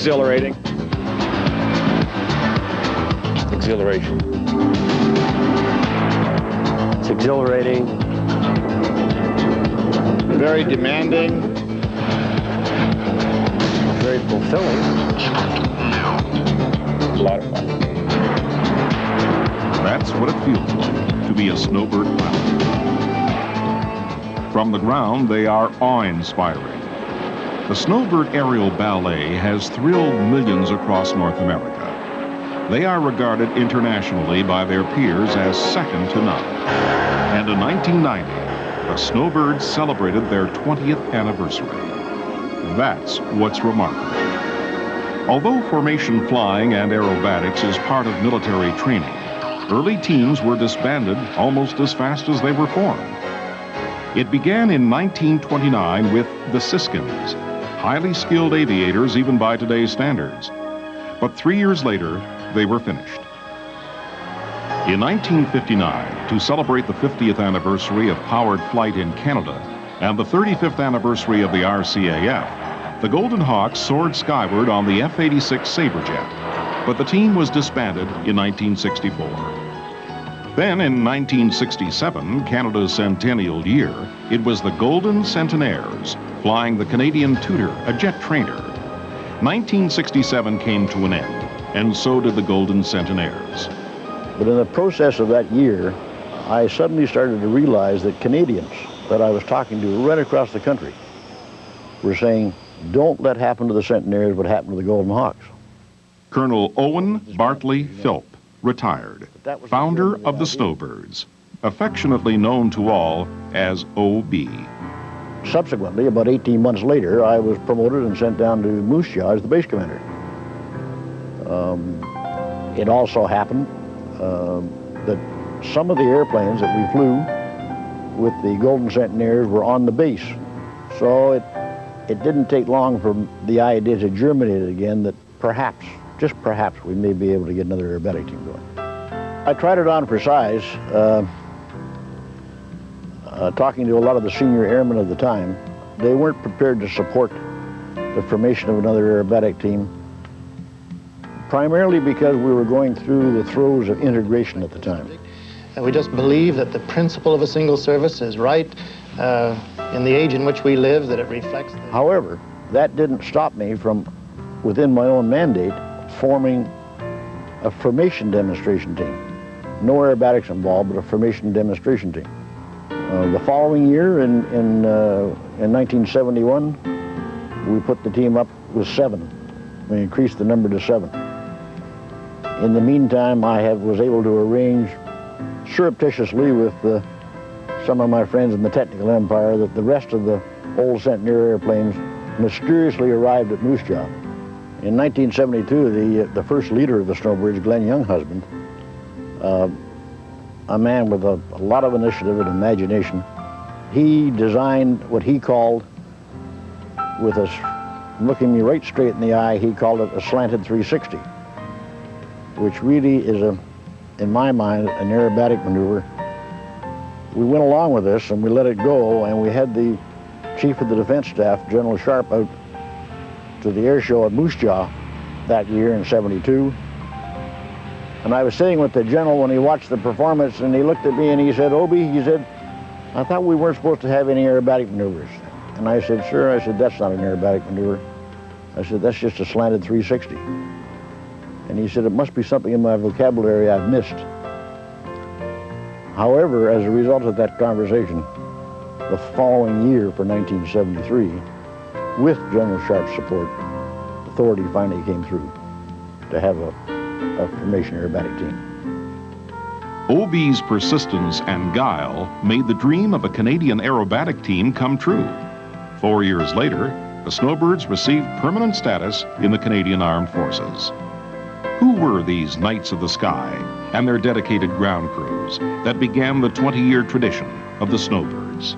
exhilarating. Exhilaration. It's exhilarating. Very demanding. Very fulfilling. A lot of fun. That's what it feels like to be a Snowbird pilot. From the ground, they are awe-inspiring. The Snowbird Aerial Ballet has thrilled millions across North America. They are regarded internationally by their peers as second to none. And in 1990, the Snowbirds celebrated their 20th anniversary. That's what's remarkable. Although formation flying and aerobatics is part of military training, early teams were disbanded almost as fast as they were formed. It began in 1929 with the Siskins, highly skilled aviators even by today's standards. But 3 years later, they were finished. In 1959, to celebrate the 50th anniversary of powered flight in Canada and the 35th anniversary of the RCAF, the Golden Hawks soared skyward on the F-86 Sabrejet, but the team was disbanded in 1964. Then in 1967, Canada's centennial year, it was the Golden Centenaires, flying the Canadian Tudor, a jet trainer. 1967 came to an end, and so did the Golden Centenaires. But in the process of that year, I suddenly started to realize that Canadians that I was talking to right across the country were saying, don't let happen to the Centenaires what happened to the Golden Hawks. Colonel Owen Bartley Philp, retired, founder of the Snowbirds, affectionately known to all as O.B. Subsequently, about 18 months later, I was promoted and sent down to Moose Jaw as the base commander. It also happened that some of the airplanes that we flew with the Golden Centenaires were on the base. So it didn't take long for the idea to germinate again that perhaps, just perhaps, we may be able to get another aerobatic team going. I tried it on for size, talking to a lot of the senior airmen of the time. They weren't prepared to support the formation of another aerobatic team, primarily because we were going through the throes of integration at the time. And we just believe that the principle of a single service is right in the age in which we live, that it reflects. However, that didn't stop me from, within my own mandate, forming a formation demonstration team. No aerobatics involved, but a formation demonstration team. The following year, in 1971, we put the team up with 7. We increased the number to 7. In the meantime, I was able to arrange surreptitiously with some of my friends in the technical empire that the rest of the old Centenaire airplanes mysteriously arrived at Moose Jaw. In 1972, the first leader of the Snowbirds, Glenn Younghusband, a man with a lot of initiative and imagination, he designed what he called, with us looking me right straight in the eye, he called it a slanted 360, which really is, in my mind, an aerobatic maneuver. We went along with this and we let it go, and we had the Chief of the Defense Staff, General Sharp, out to the air show at Moose Jaw that year in '72. And I was sitting with the general when he watched the performance, and he looked at me and he said, "Obie," he said, "I thought we weren't supposed to have any aerobatic maneuvers." And I said, "Sir," I said, "that's not an aerobatic maneuver." I said, "That's just a slanted 360. And he said, "It must be something in my vocabulary I've missed." However, as a result of that conversation, the following year for 1973, with General Sharp's support, authority finally came through to have a formation aerobatic team. OB's persistence and guile made the dream of a Canadian aerobatic team come true. 4 years later, the Snowbirds received permanent status in the Canadian Armed Forces. Who were these Knights of the Sky and their dedicated ground crews that began the 20-year tradition of the Snowbirds?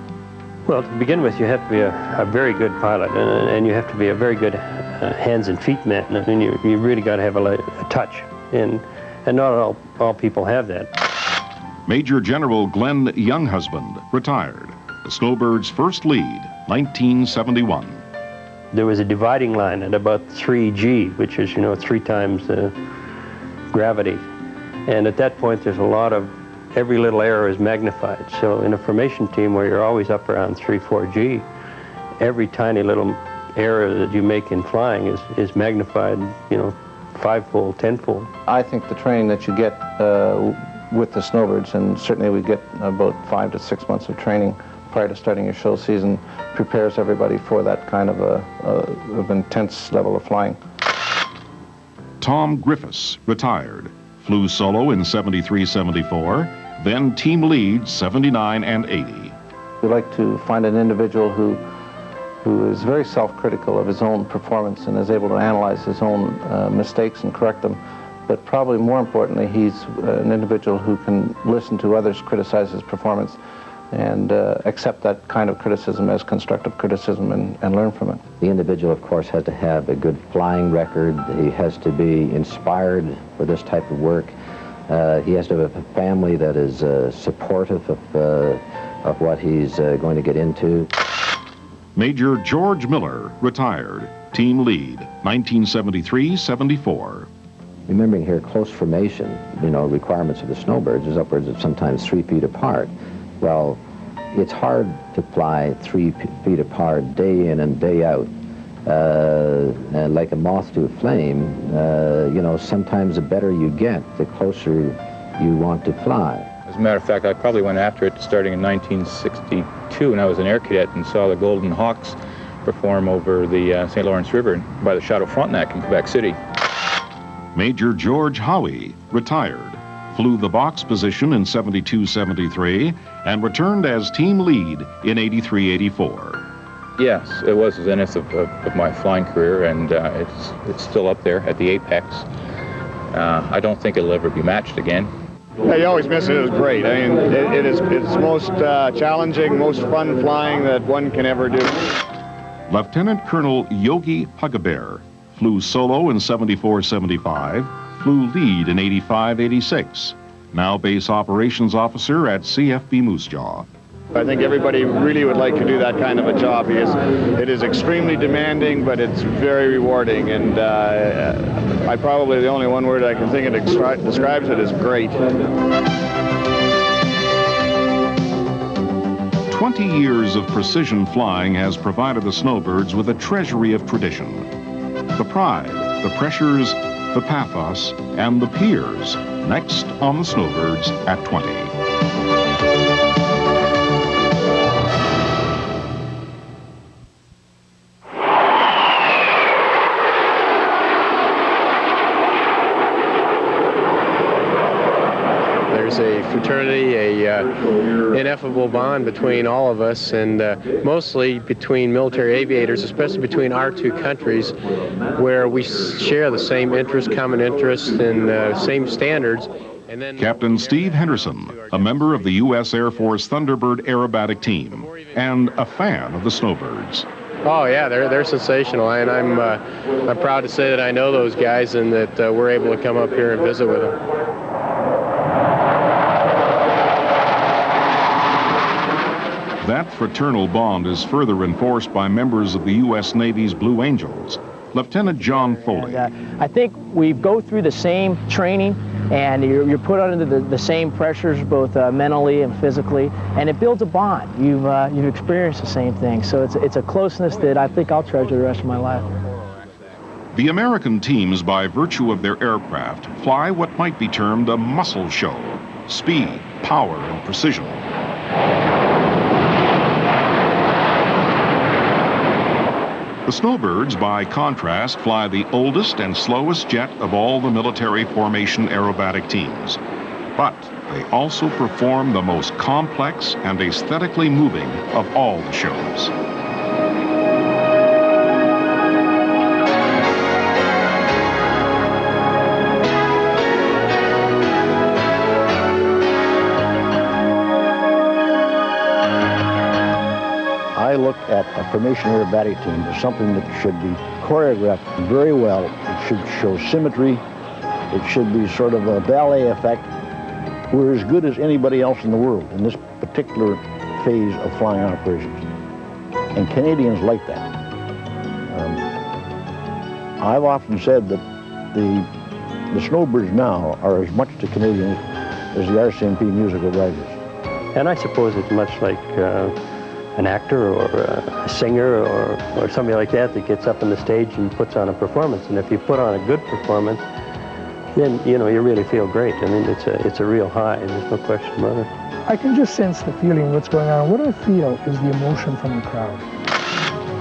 Well, to begin with, you have to be a very good pilot, and you have to be a very good hands and feet man. I mean, you really got to have a touch, and not all people have that. Major General Glenn Younghusband, retired. The Snowbirds' first lead, 1971. there was a dividing line at about 3G, which is, 3 times gravity. And at that point, there's a lot of, every little error is magnified. So in a formation team where you're always up around 3, 4G, every tiny little error that you make in flying is magnified, 5-fold, 10-fold. I think the training that you get with the Snowbirds, and certainly we get about 5 to 6 months of training prior to starting your show season, prepares everybody for that kind of intense level of flying. Tom Griffiths, retired, flew solo in 73-74, then team lead 79 and 80. We like to find an individual who is very self-critical of his own performance and is able to analyze his own mistakes and correct them. But probably more importantly, he's an individual who can listen to others criticize his performance and accept that kind of criticism as constructive criticism and learn from it. The individual, of course, has to have a good flying record. He has to be inspired for this type of work. He has to have a family that is supportive of what he's going to get into. Major George Miller, retired, team lead, 1973-74. Remembering here, close formation, requirements of the Snowbirds is upwards of sometimes 3 feet apart. Well, it's hard to fly 3 feet apart day in and day out. And like a moth to a flame, sometimes the better you get, the closer you want to fly. As a matter of fact, I probably went after it starting in 1962 when I was an air cadet and saw the Golden Hawks perform over the St. Lawrence River by the Chateau Frontenac in Quebec City. Major George Howie, retired, flew the box position in 72-73 and returned as team lead in 83-84. Yes, it was the zenith of my flying career, and it's still up there at the apex. I don't think it'll ever be matched again. Yeah, you always miss it. It was great. I mean, it's most challenging, most fun flying that one can ever do. Lieutenant Colonel Yogi Puggabear flew solo in 74-75, flew lead in 85-86, now base operations officer at CFB Moose Jaw. I think everybody really would like to do that kind of a job because it is extremely demanding, but it's very rewarding. And I probably the only one word I can think of describes it is great. 20 years of precision flying has provided the Snowbirds with a treasury of tradition. The pride, the pressures, the pathos, and the peers, next on the Snowbirds at 20. There's a fraternity, a ineffable bond between all of us, and mostly between military aviators, especially between our two countries, where we share the same interests, common interests, and same standards. And then Captain Steve Henderson, a member of the U.S. Air Force Thunderbird aerobatic team, and a fan of the Snowbirds. Oh yeah, they're sensational, and I'm proud to say that I know those guys and that we're able to come up here and visit with them. That fraternal bond is further enforced by members of the U.S. Navy's Blue Angels. Lieutenant John Foley. I think we go through the same training, and you're put under the same pressures, both mentally and physically, and it builds a bond. You've experienced the same thing, so it's a closeness that I think I'll treasure the rest of my life. The American teams, by virtue of their aircraft, fly what might be termed a muscle show: speed, power, and precision. The Snowbirds, by contrast, fly the oldest and slowest jet of all the military formation aerobatic teams. But they also perform the most complex and aesthetically moving of all the shows. I look at a formation aerobatic team as something that should be choreographed very well. It should show symmetry. It should be sort of a ballet effect. We're as good as anybody else in the world in this particular phase of flying operations. And Canadians like that. I've often said that the Snowbirds now are as much to Canadians as the RCMP musical writers. And I suppose it's much like an actor or a singer or somebody like that gets up on the stage and puts on a performance. And if you put on a good performance, then, you know, you really feel great. I mean, it's a real high, and there's no question about it. I can just sense the feeling, what's going on. What I feel is the emotion from the crowd.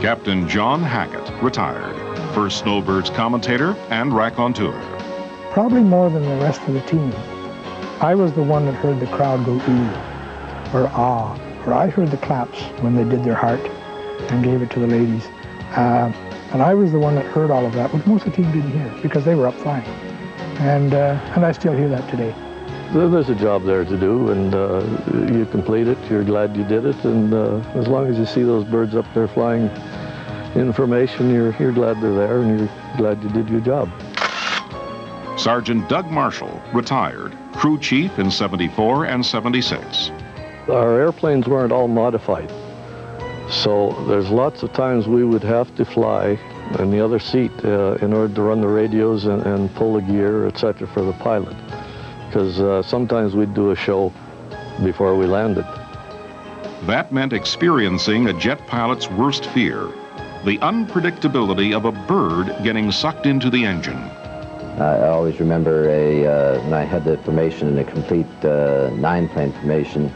Captain John Hackett, retired, first Snowbirds commentator and raconteur. Probably more than the rest of the team. I was the one that heard the crowd go ooh, or ah, or I heard the claps when they did their heart and gave it to the ladies. And I was the one that heard all of that, which most of the team didn't hear because they were up flying. And I still hear that today. There's a job there to do, and you complete it, you're glad you did it, and as long as you see those birds up there flying information, you're glad they're there, and you're glad you did your job. Sergeant Doug Marshall, retired, crew chief in '74 and '76. Our airplanes weren't all modified, so there's lots of times we would have to fly in the other seat in order to run the radios and pull the gear, etc., for the pilot. Because sometimes we'd do a show before we landed. That meant experiencing a jet pilot's worst fear, the unpredictability of a bird getting sucked into the engine. I always remember when I had the formation in a complete 9-plane formation,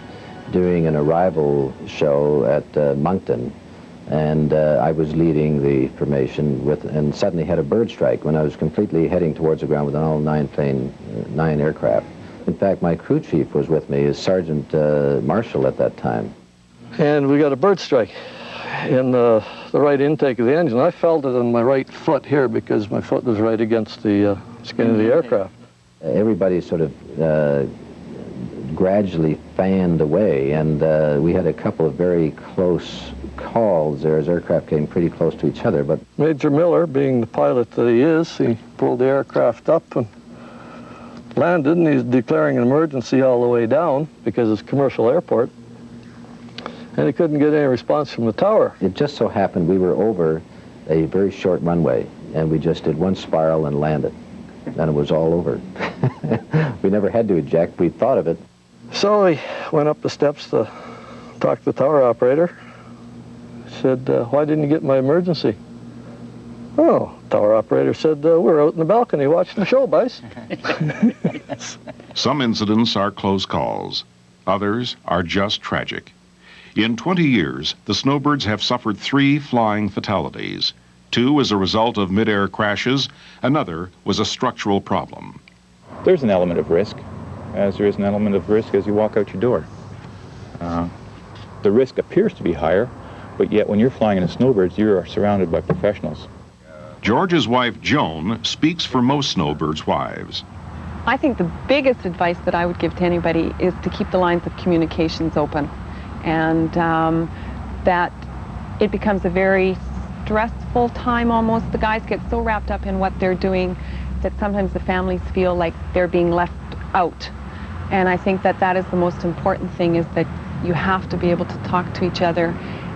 doing an arrival show at Moncton, and I was leading the formation and suddenly had a bird strike when I was completely heading towards the ground with an all 9 aircraft. In fact, my crew chief was with me as Sergeant Marshall at that time. And we got a bird strike in the right intake of the engine. I felt it on my right foot here because my foot was right against the skin of the aircraft. Everybody sort of gradually fanned away, and we had a couple of very close calls there as aircraft came pretty close to each other. But Major Miller, being the pilot that he is, he pulled the aircraft up and landed, and he's declaring an emergency all the way down because it's a commercial airport, and he couldn't get any response from the tower. It just so happened we were over a very short runway, and we just did one spiral and landed, and it was all over. We never had to eject. We thought of it. So he went up the steps to talk to the tower operator. He said, why didn't you get my emergency? Oh, tower operator said, we're out in the balcony watching the show, boys. Some incidents are close calls. Others are just tragic. In 20 years, the Snowbirds have suffered 3 flying fatalities. 2 as a result of mid-air crashes. Another was a structural problem. There's an element of risk, as there is an element of risk as you walk out your door. The risk appears to be higher, but yet when you're flying in a Snowbirds, you are surrounded by professionals. George's wife, Joan, speaks for most Snowbirds' wives. I think the biggest advice that I would give to anybody is to keep the lines of communications open, and that it becomes a very stressful time almost. The guys get so wrapped up in what they're doing that sometimes the families feel like they're being left out. And I think that that is the most important thing, is that you have to be able to talk to each other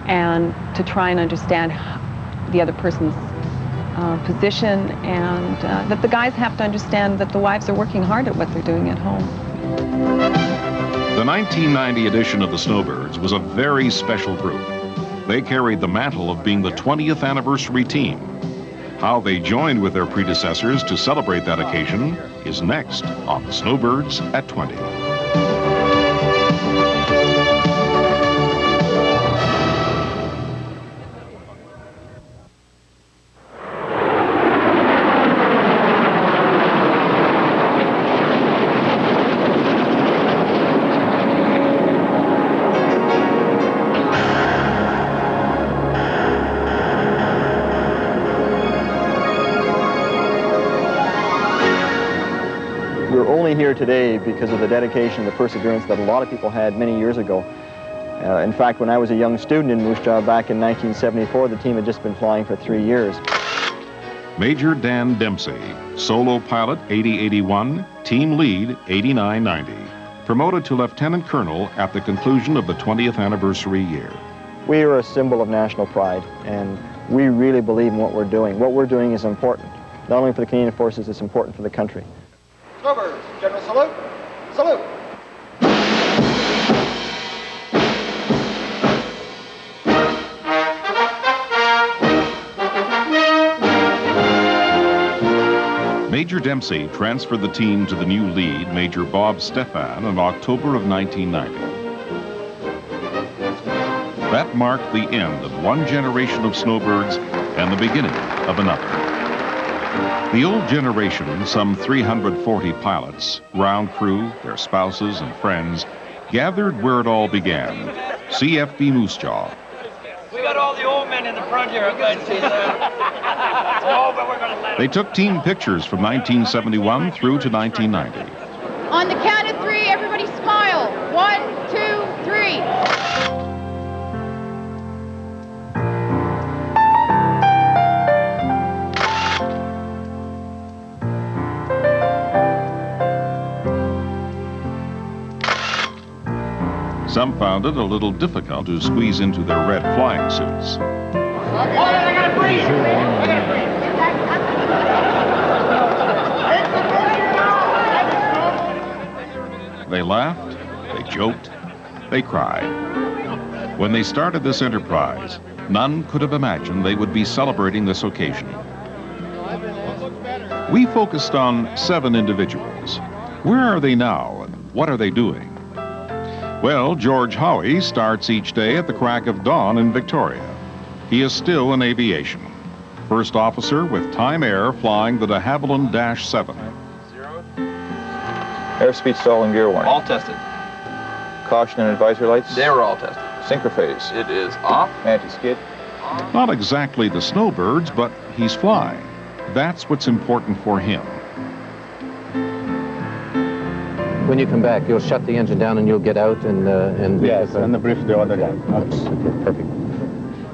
and to try and understand the other person's position, and that the guys have to understand that the wives are working hard at what they're doing at home. The 1990 edition of the Snowbirds was a very special group. They carried the mantle of being the 20th anniversary team. How they joined with their predecessors to celebrate that occasion is next on the Snowbirds at 20. Here today because of the dedication and the perseverance that a lot of people had many years ago. In fact, when I was a young student in Moose Jaw back in 1974, the team had just been flying for 3 years. Major Dan Dempsey, solo pilot 8081, team lead 8990, promoted to lieutenant colonel at the conclusion of the 20th anniversary year. We are a symbol of national pride, and we really believe in what we're doing. What we're doing is important. Not only for the Canadian Forces, it's important for the country. Snowbirds, General salute. Salute. Major Dempsey transferred the team to the new lead, Major Bob Stephan, in October of 1990. That marked the end of one generation of Snowbirds and the beginning of another. The old generation, some 340 pilots, ground crew, their spouses and friends, gathered where it all began, CFB Moose Jaw. We got all the old men in the front here, I'm glad to see that. But we're going to let them. They took team pictures from 1971 through to 1990. On the count of three, everybody smile. 1, 2, 3. Some found it a little difficult to squeeze into their red flying suits. I gotta breathe! I gotta breathe! They laughed, they joked, they cried. When they started this enterprise, none could have imagined they would be celebrating this occasion. We focused on 7 individuals. Where are they now and what are they doing? Well, George Howie starts each day at the crack of dawn in Victoria. He is still in aviation. First officer with Time Air flying the de Havilland Dash 7. Airspeed stall and gear warning. All tested. Caution and advisory lights. They were all tested. Synchrophase. It is off. Anti-skid. Not exactly the Snowbirds, but he's flying. That's what's important for him. When you come back, you'll shut the engine down and you'll get out and yes, and the brief the other guy. Okay, perfect.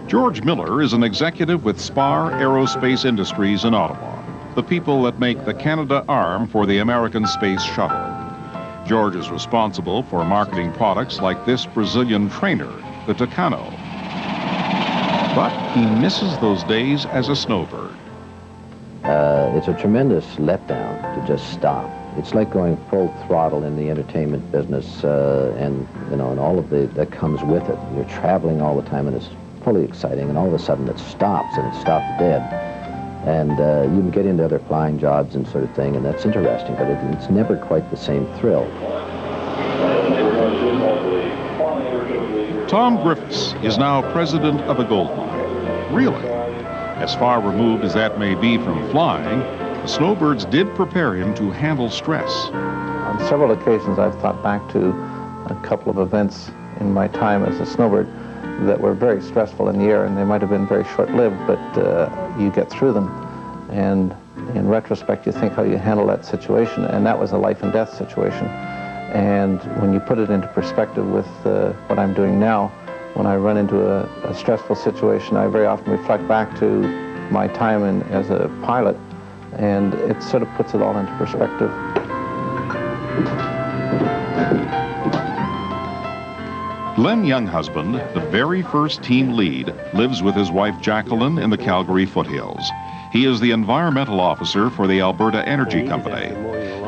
George Miller is an executive with Spar Aerospace Industries in Ottawa, the people that make the Canada arm for the American Space Shuttle. George is responsible for marketing products like this Brazilian trainer, the Tucano. But he misses those days as a snowbird. It's a tremendous letdown to just stop. It's like going full throttle in the entertainment business, and all of that comes with it. You're traveling all the time, and it's fully exciting. And all of a sudden, it stops, and it stops dead. And you can get into other flying jobs and sort of thing, and that's interesting. But it's never quite the same thrill. Tom Griffiths is now president of a gold mine. Really, as far removed as that may be from flying, the Snowbirds did prepare him to handle stress. On several occasions, I've thought back to a couple of events in my time as a snowbird that were very stressful in the air, and they might have been very short-lived, but you get through them. And in retrospect, you think how you handle that situation, and that was a life-and-death situation. And when you put it into perspective with what I'm doing now, when I run into a stressful situation, I very often reflect back to my time as a pilot, and it sort of puts it all into perspective. Glenn Younghusband, the very first team lead, lives with his wife Jacqueline in the Calgary foothills. He is the environmental officer for the Alberta Energy Company.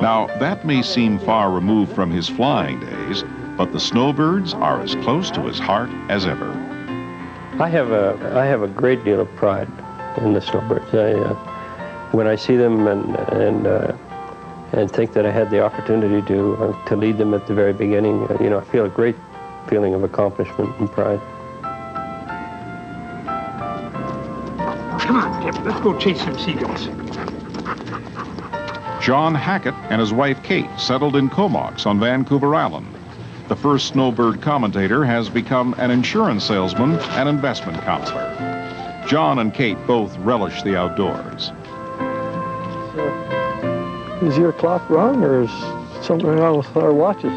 Now, that may seem far removed from his flying days, but the Snowbirds are as close to his heart as ever. I have a great deal of pride in the Snowbirds. When I see them and think that I had the opportunity to lead them at the very beginning, I feel a great feeling of accomplishment and pride. Come on, Pip, let's go chase some seagulls. John Hackett and his wife Kate settled in Comox on Vancouver Island. The first Snowbird commentator has become an insurance salesman and investment counselor. John and Kate both relish the outdoors. Is your clock wrong, or is something wrong with our watches?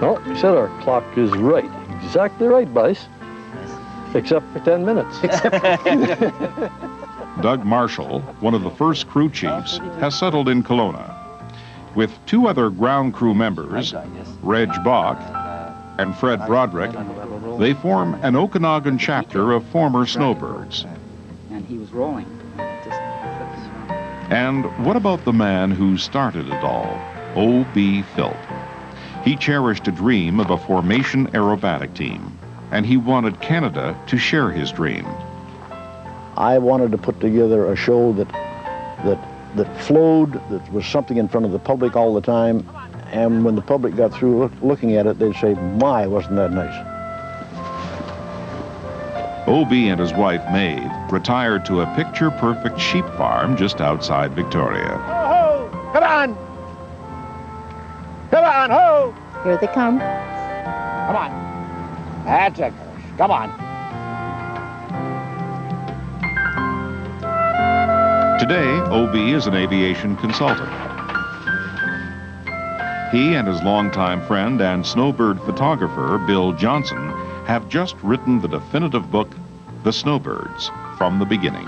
No, he said our clock is right. Exactly right, Bryce. Except for 10 minutes. Doug Marshall, one of the first crew chiefs, has settled in Kelowna. With 2 other ground crew members, Reg Bach and Fred Broderick, they form an Okanagan chapter of former Snowbirds. he was rolling. It just flipped us around. And what about the man who started it all, O.B. Philp? He cherished a dream of a formation aerobatic team, and he wanted Canada to share his dream. I wanted to put together a show that flowed, that was something in front of the public all the time, and when the public got through looking at it, they'd say, my, wasn't that nice. O.B. and his wife, Maeve, retired to a picture-perfect sheep farm just outside Victoria. Ho, ho! Come on! Come on, ho! Here they come. Come on. That's it, girls. Come on. Today, O.B. is an aviation consultant. He and his longtime friend and Snowbird photographer, Bill Johnson, have just written the definitive book, The Snowbirds, from the beginning.